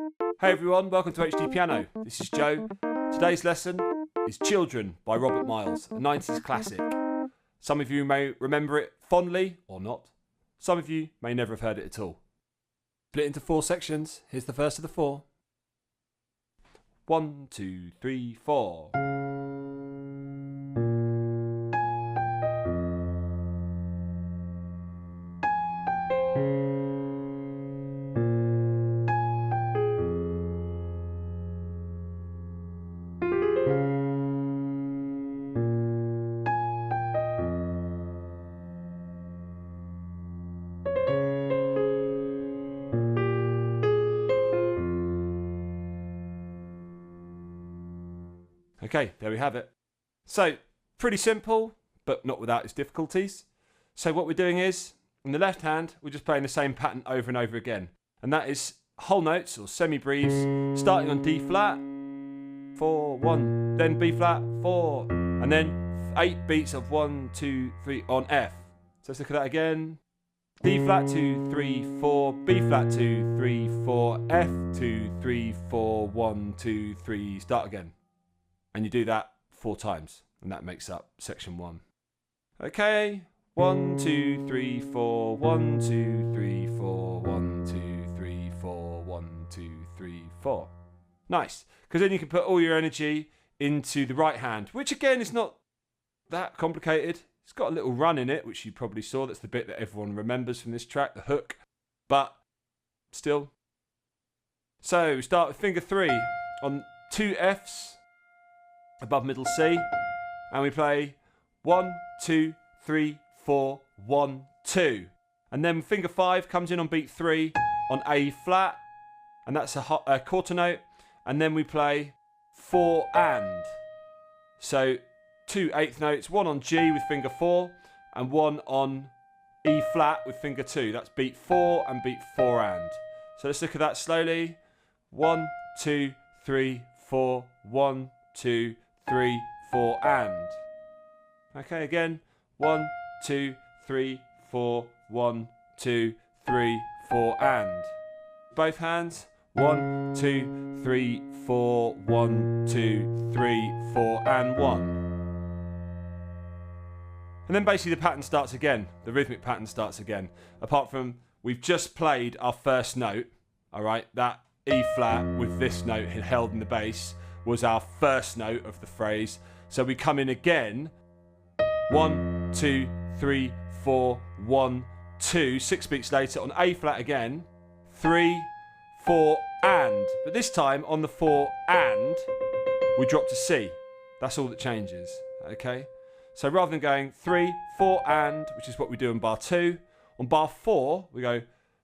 Hey everyone, welcome to HDpiano. This is Joe. Today's lesson is Children by Robert Miles, a 90s classic. Some of you may remember it fondly or not. Some of you may never have heard it at all. Split into 4 sections. Here's the first of the 4. 1, 2, 3, 4. Okay, there we have it. So, pretty simple, but not without its difficulties. So what we're doing is, in the left hand, we're just playing the same pattern over and over again. And that is whole notes, or semi-breves, starting on D flat, 4, 1, then B flat, 4, and then 8 beats of 1, 2, 3 on F. So let's look at that again. D flat, 2, 3, 4, B flat, 2, 3, 4, F, 2, 3, 4, 1, 2, 3, start again. And you do that 4 times, and that makes up section 1. Okay, 1, 2, 3, 4, 1, 2, 3, 4, 1, 2, 3, 4, 1, 2, 3, 4. Nice, because then you can put all your energy into the right hand, which again is not that complicated. It's got a little run in it, which you probably saw. That's the bit that everyone remembers from this track, the hook. But still. So we start with finger 3 on 2 Fs. Above middle C, and we play 1, 2, 3, 4, 1, 2, and then finger 5 comes in on beat 3 on A flat, and that's a quarter note, and then we play 4 and. So 2 eighth notes, 1 on G with finger 4, and 1 on E flat with finger 2. That's beat 4 and beat 4 and. So let's look at that slowly. 1, 2, 3, 4, 1, 2, 3, 4 and. Okay, again. 1, 2, 3, 4, 1, 2, 3, 4 and. Both hands. 1, 2, 3, 4, 1, 2, 3, 4 and 1. And then basically the pattern starts again. The rhythmic pattern starts again. Apart from we've just played our first note. Alright, that E flat with this note held in the bass was our first note of the phrase. So we come in again. 1, 2, 3, 4, 1, 2. 6 beats later on A flat again. 3, 4 and. But this time on the 4 and, we drop to C. That's all that changes. Okay? So rather than going 3, 4 and, which is what we do in bar 2, on bar 4 we go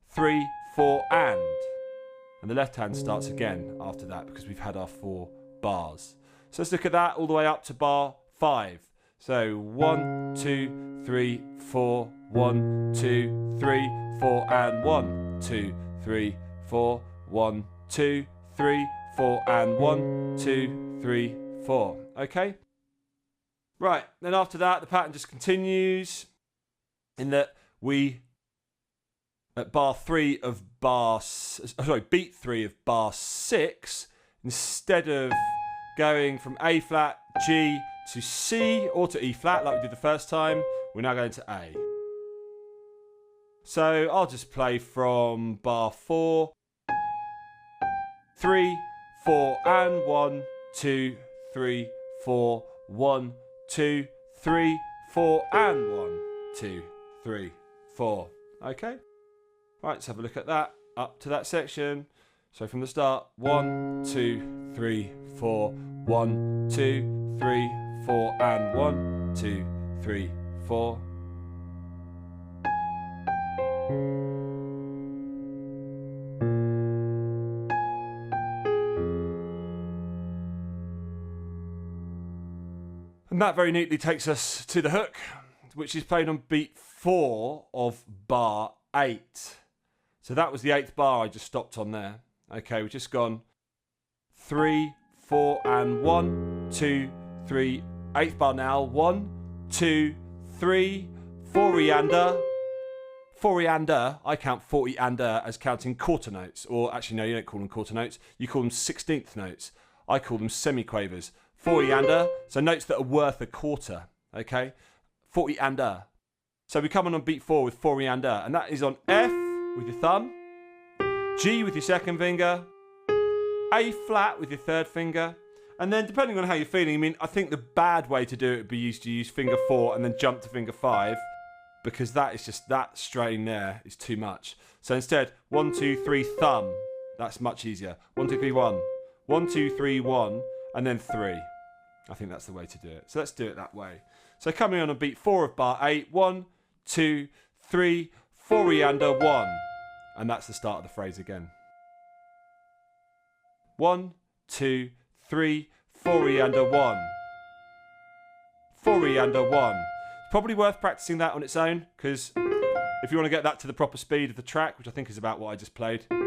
3, 4 and. And the left hand starts again after that because we've had our 4 bars. So let's look at that all the way up to bar 5. So 1, 2, 3, 4, 1, 2, 3, 4 and 1, 2, 3, 4, 1, 2, 3, 4 and 1, 2, 3, 4. Okay? Right, then after that the pattern just continues in that we at bar 3 of beat 3 of bar 6, instead of going from A flat, G to C or to E flat like we did the first time, we're now going to A. So I'll just play from bar 4, 3, 4 and 1, 2, 3, 4, 1, 2, 3, 4 and 1, 2, 3, 4. Okay? Right, let's have a look at that, up to that section. So from the start, 1, 2, 3, 4, 1, 2, 3, 4 and 1, 2, 3, 4. And that very neatly takes us to the hook, which is played on beat 4 of bar 8. So that was the 8th bar I just stopped on there. Okay, we've just gone 3, 4 and 1, 2, 3, 8th bar now. 1, 2, 3, 4 Rianda, 40-ander, I count 40-ander as counting quarter notes. Or actually, no, you don't call them quarter notes. You call them 16th notes. I call them semiquavers. 40-ander, so notes that are worth a quarter. Okay? 40-ander. So we come on beat 4 with 40-ander. And that is on F with your thumb, G with your second finger, A flat with your third finger. And then depending on how you're feeling, I mean, I think the bad way to do it would be to use finger 4 and then jump to finger 5. Because that is just, that strain there is too much. So instead, 1, 2, 3, thumb. That's much easier. 1, 2, 3, 1. 1, 2, 3, 1. And then 3. I think that's the way to do it. So let's do it that way. So coming on beat 4 of bar 8. 1, 2, 3, 40-ander, 1. And that's the start of the phrase again. 1, 2, 3, 40-ander, 1. 40-ander, 1. Probably worth practicing that on its own, because if you want to get that to the proper speed of the track, which I think is about what I just played, you're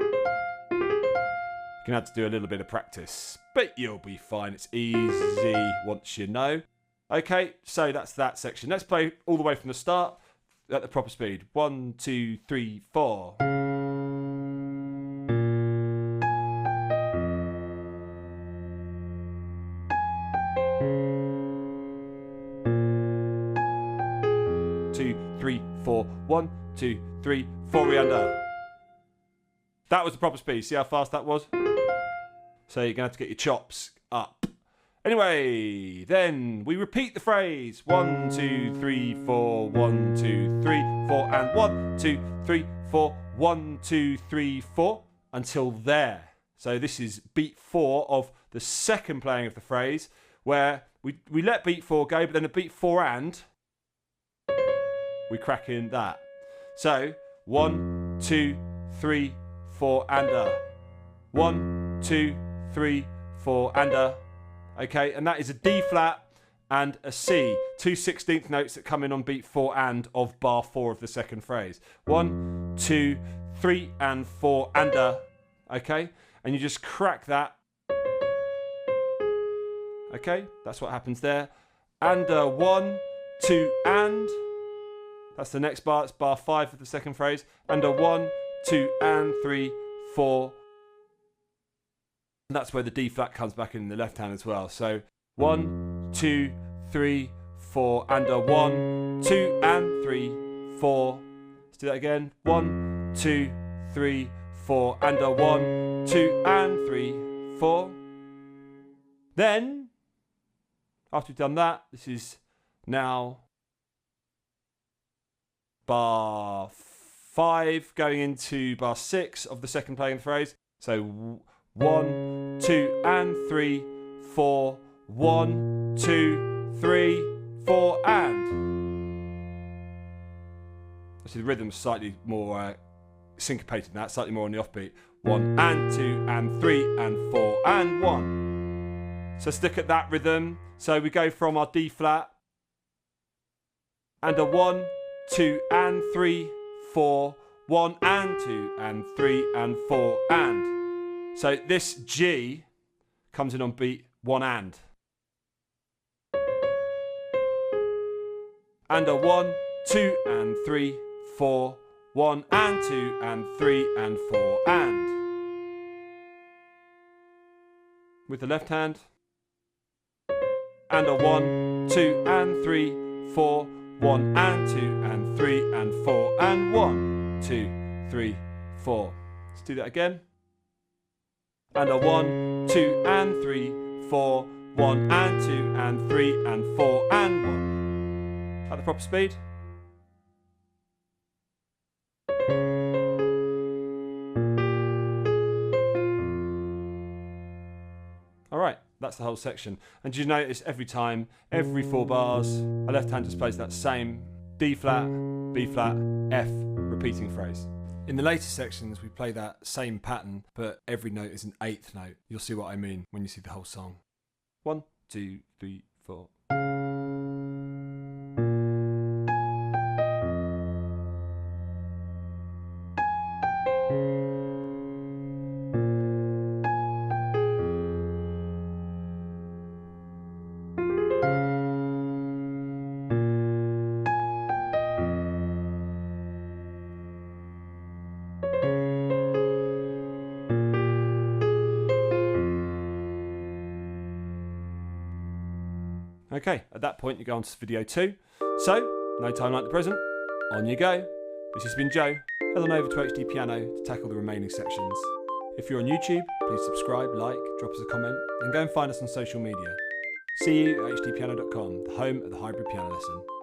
going to have to do a little bit of practice. But you'll be fine. It's easy once you know. Okay, so that's that section. Let's play all the way from the start at the proper speed. 1, 2, 3, 4. Two, 3, 4. 1, 2, 3, 40-ander. That was the proper speed. See how fast that was? So you're going to have to get your chops up. Anyway, then we repeat the phrase. 1, 2, 3, 4. 1, 2, 3, 4. And 1, 2, 3, 4. 1, 2, 3, 4. Until there. So this is beat 4 of the second playing of the phrase, where we let beat 4 go, but then a beat 4 and we crack in that. So 1, 2, 3, 4, ander. 1, 2, 3, 4, ander. Okay, and that is a D flat and a C. 2 16th notes that come in on beat 4 and of bar 4 of the second phrase. 1, 2, 3, and 4, ander. Okay, and you just crack that. Okay, that's what happens there. Ander 1, 2, and. That's the next bar. It's bar 5 of the second phrase. And a 1, 2, and 3, 4. And that's where the D flat comes back in the left hand as well. So 1, 2, 3, 4. And a 1, 2, and 3, 4. Let's do that again. 1, 2, 3, 4. And a 1, 2, and 3, 4. Then, after we've done that, this is now bar 5 going into bar 6 of the second playing of the phrase. So 1, 2, and 3, 4. 1, 2, 3, 4, and. Actually, the rhythm's slightly more syncopated than that, slightly more on the offbeat. 1, and 2, and 3, and 4, and 1. So stick at that rhythm. So we go from our D flat and a 1, 2, and 3, 4. 1, and 2, and 3, and 4, and. So this G comes in on beat 1 and. And a 1, 2, and 3, 4. 1, and 2, and 3, and 4, and. With the left hand. And a 1, 2, and 3, 4. 1, and 2, and 3, and 4, and 1, 2, 3, 4. Let's do that again. And a 1, 2, and 3, 4. 1, and 2, and 3, and 4, and 1. At the proper speed. Alright, that's the whole section. And you notice every time, every 4 bars, a left hand just plays that same D flat, B flat, F repeating phrase. In the later sections, we play that same pattern, but every note is an 8th note. You'll see what I mean when you see the whole song. 1, 2, 3, 4. Okay, at that point you go on to video 2. So, no time like the present, on you go. This has been Joe. Head on over to HDpiano to tackle the remaining sections. If you're on YouTube, please subscribe, like, drop us a comment, and go and find us on social media. See you at hdpiano.com, the home of the hybrid piano lesson.